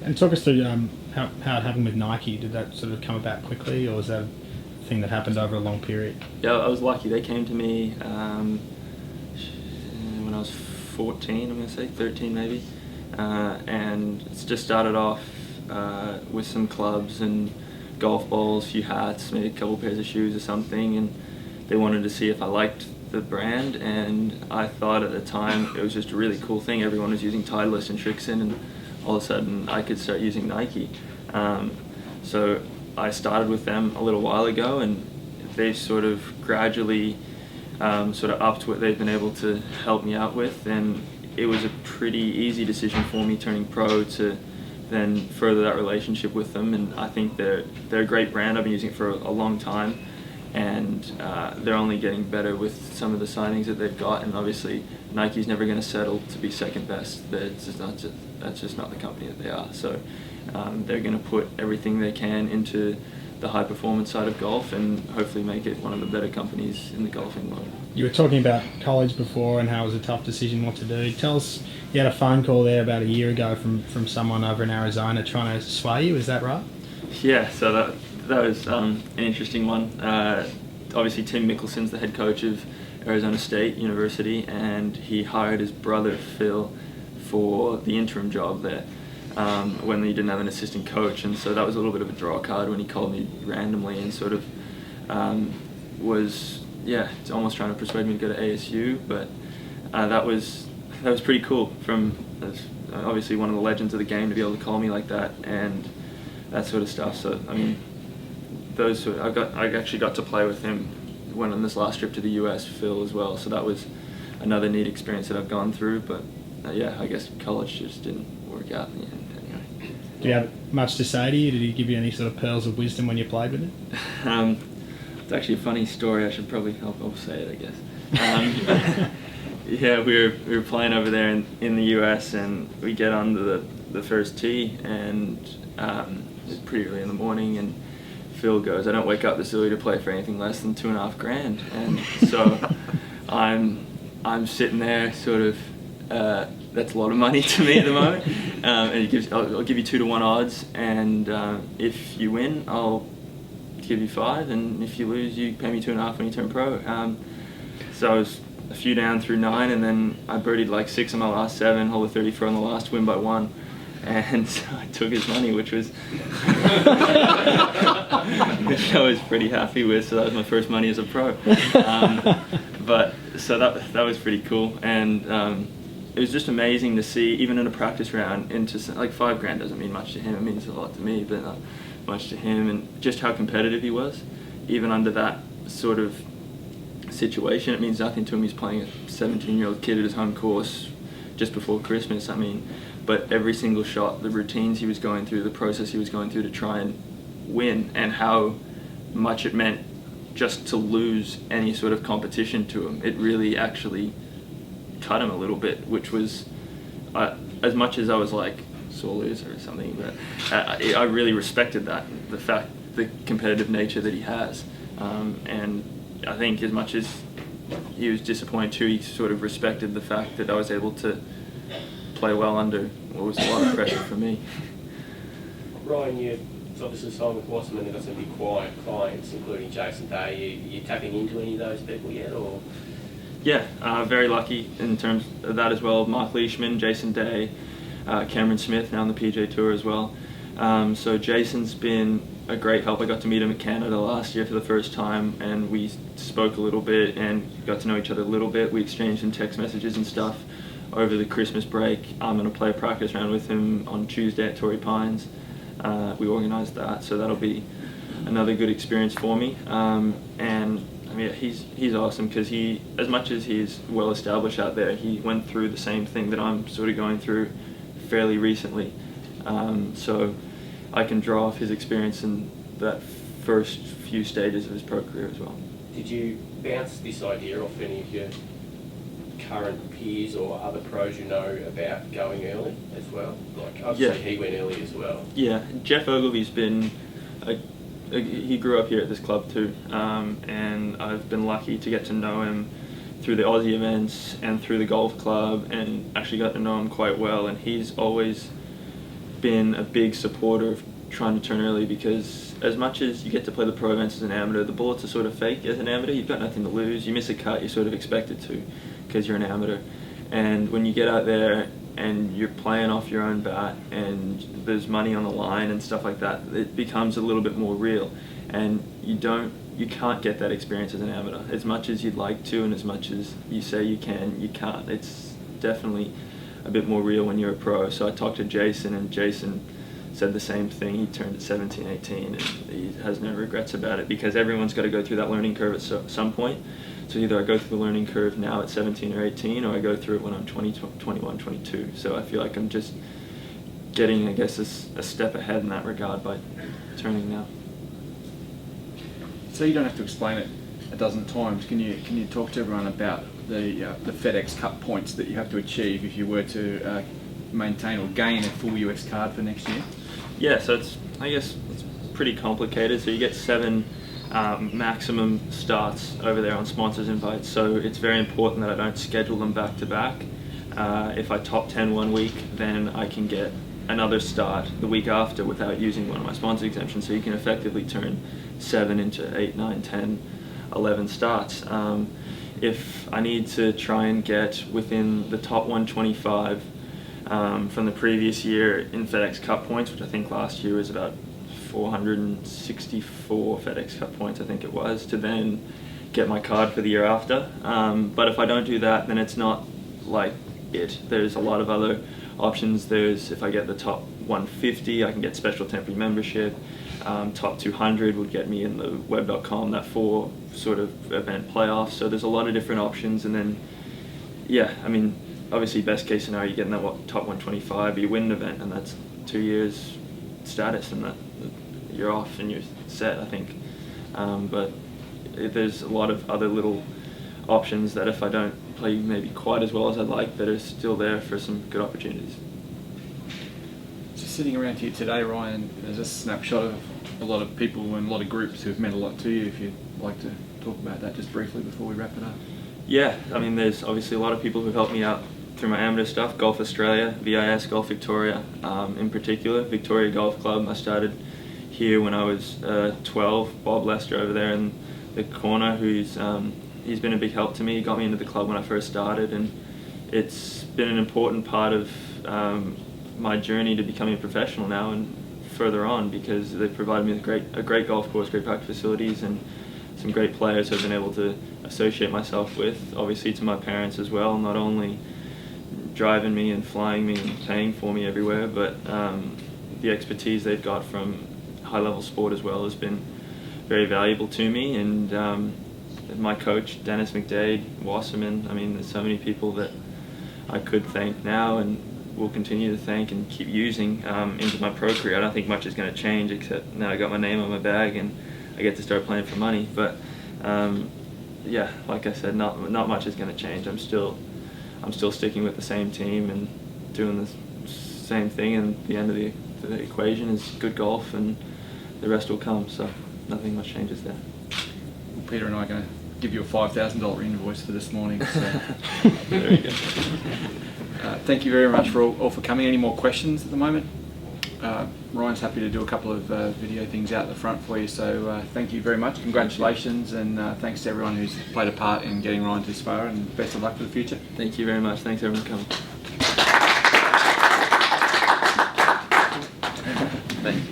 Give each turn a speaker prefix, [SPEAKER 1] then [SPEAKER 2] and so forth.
[SPEAKER 1] And talk us through how it happened with Nike. Did that sort of come about quickly, or was that a thing that happened over a long period?
[SPEAKER 2] Yeah, I was lucky. They came to me when I was 14, I'm going to say, 13 maybe. And it's just started off with some clubs and golf balls, a few hats, maybe a couple pairs of shoes or something. And they wanted to see if I liked the brand. And I thought at the time it was just a really cool thing. Everyone was using Titleist and Shrixon, and all of a sudden I could start using Nike. So I started with them a little while ago, and they sort of gradually sort of upped what they've been able to help me out with, and it was a pretty easy decision for me turning pro to then further that relationship with them. And I think they're a great brand. I've been using it for a long time, and they're only getting better with some of the signings that they've got. And obviously Nike's never going to settle to be second best. That's just not the company that they are. So they're going to put everything they can into the high performance side of golf and hopefully make it one of the better companies in the golfing world.
[SPEAKER 1] You were talking about college before and how it was a tough decision what to do. Tell us, you had a phone call there about a year ago from someone over in Arizona trying to sway you, is that right?
[SPEAKER 2] Yeah, so that was an interesting one. Obviously Tim Mickelson's the head coach of Arizona State University, and he hired his brother Phil for the interim job there when he didn't have an assistant coach. And so that was a little bit of a draw card when he called me randomly and sort of was almost trying to persuade me to go to ASU. But that was pretty cool from obviously one of the legends of the game to be able to call me like that and that sort of stuff. So I mean, I actually got to play with him when on this last trip to the US, Phil as well. So that was another neat experience that I've gone through. But I guess college just didn't work out in the end anyway.
[SPEAKER 1] Do you have much to say to you? Did he give you any sort of pearls of wisdom when you played with him?
[SPEAKER 2] It's actually a funny story. I'll say it, I guess. Yeah, we were playing over there in the US, and we get on the first tee, and it's pretty early in the morning, and Phil goes, "I don't wake up this early to play for anything less than $2,500." And so I'm sitting there sort of, that's a lot of money to me at the moment. And he gives, I'll give you 2-to-1 odds, and if you win, I'll give you 5, and if you lose, you pay me 2.5 when you turn pro. So I was a few down through 9, and then I birdied like 6 on my last 7, hole of 34 on the last, win by 1. And so I took his money, which I was pretty happy with. So that was my first money as a pro. But so that was pretty cool, and it was just amazing to see, even in a practice round, into like $5,000 doesn't mean much to him. It means a lot to me, but not much to him, and just how competitive he was, even under that sort of situation. It means nothing to him. He's playing a 17-year-old kid at his home course just before Christmas. I mean, but every single shot, the routines he was going through, the process he was going through to try and win, and how much it meant just to lose any sort of competition to him. It really actually cut him a little bit, which was, as much as I was like, sore loser or something, but I really respected that, the competitive nature that he has. And I think as much as he was disappointed too, he sort of respected the fact that I was able to play well under what was a lot of pressure for me.
[SPEAKER 3] Ryan, you obviously signed with Wasserman. They've got some big clients, including Jason Day. You tapping into any of those people yet, or?
[SPEAKER 2] Yeah, very lucky in terms of that as well. Mark Leishman, Jason Day, Cameron Smith now on the PJ Tour as well. So Jason's been a great help. I got to meet him at Canada last year for the first time, and we spoke a little bit and got to know each other a little bit. We exchanged some text messages and stuff over the Christmas break. I'm going to play a practice round with him on Tuesday at Torrey Pines. We organised that, so that'll be another good experience for me. And I mean, he's awesome, because he, as much as he's well established out there, he went through the same thing that I'm sort of going through fairly recently. So I can draw off his experience in that first few stages of his pro career as well.
[SPEAKER 3] Did you bounce this idea off any of your current peers or other pros you know about going early as well? Like, obviously he went early as well.
[SPEAKER 2] Yeah, Jeff Ogilvy's been he grew up here at this club too, and I've been lucky to get to know him through the Aussie events and through the golf club, and actually got to know him quite well. And he's always been a big supporter of trying to turn early, because as much as you get to play the pro events as an amateur, the bullets are sort of fake as an amateur. You've got nothing to lose. You miss a cut, you're sort of expected to, because you're an amateur. And when you get out there and you're playing off your own bat and there's money on the line and stuff like that, it becomes a little bit more real. And you can't get that experience as an amateur. As much as you'd like to and as much as you say you can, you can't. It's definitely a bit more real when you're a pro. So I talked to Jason, and Jason said the same thing. He turned at 17, 18, and he has no regrets about it, because everyone's got to go through that learning curve at some point. So either I go through the learning curve now at 17 or 18, or I go through it when I'm 20, 21, 22. So I feel like I'm just getting, I guess, a step ahead in that regard by turning now.
[SPEAKER 4] So you don't have to explain it a dozen times. Can you talk to everyone about the FedEx Cup points that you have to achieve if you were to maintain or gain a full US card for next year?
[SPEAKER 2] Yeah, so I guess it's pretty complicated. So you get 7 maximum starts over there on sponsors invites. So it's very important that I don't schedule them back to back. If I top 10 one week, then I can get another start the week after without using one of my sponsor exemptions. So you can effectively turn 7 into 8, 9, 10, 11 starts. If I need to try and get within the top 125 from the previous year in FedEx Cup points, which I think last year was about 464 FedEx Cup points, I think it was, to then get my card for the year after. But if I don't do that, then it's not like it. There's a lot of other options. If I get the top 150, I can get special temporary membership. Top 200 would get me in the web.com, that 4 sort of event playoffs. So there's a lot of different options. And then, yeah, I mean, obviously best case scenario, you get in that top 125, you win an event, and that's 2 years status, and that you're off and you're set, I think. But there's a lot of other little options that if I don't play maybe quite as well as I'd like, that are still there for some good opportunities.
[SPEAKER 4] Just sitting around here today, Ryan, there's a snapshot of a lot of people and a lot of groups who've meant a lot to you. If you'd like to talk about that just briefly before we wrap it up.
[SPEAKER 2] Yeah, I mean, there's obviously a lot of people who've helped me out through my amateur stuff. Golf Australia, VIS, Golf Victoria, in particular. Victoria Golf Club, I started here when I was 12. Bob Lester over there in the corner, he's been a big help to me. He got me into the club when I first started, and it's been an important part of my journey to becoming a professional now and further on, because they've provided me with a great golf course, great practice facilities, and some great players who I've been able to associate myself with. Obviously to my parents as well, not only driving me and flying me and paying for me everywhere, but the expertise they've got from high-level sport as well has been very valuable to me. And my coach, Dennis McDade, Wasserman, I mean, there's so many people that I could thank now and will continue to thank and keep using into my pro career. I don't think much is going to change, except now I got my name on my bag and I get to start playing for money. But yeah, like I said, not much is going to change. I'm still sticking with the same team and doing the same thing, and the end of the equation is good golf, and the rest will come. So nothing much changes there.
[SPEAKER 4] Well, Peter and I are going to give you a $5,000 invoice for this morning. So.
[SPEAKER 2] There you go.
[SPEAKER 4] Thank you very much for all for coming. Any more questions at the moment? Ryan's happy to do a couple of video things out the front for you, so thank you very much. Congratulations, and thanks to everyone who's played a part in getting Ryan this far, and best of luck for the future.
[SPEAKER 2] Thank you very much. Thanks everyone for coming.
[SPEAKER 4] Thank you.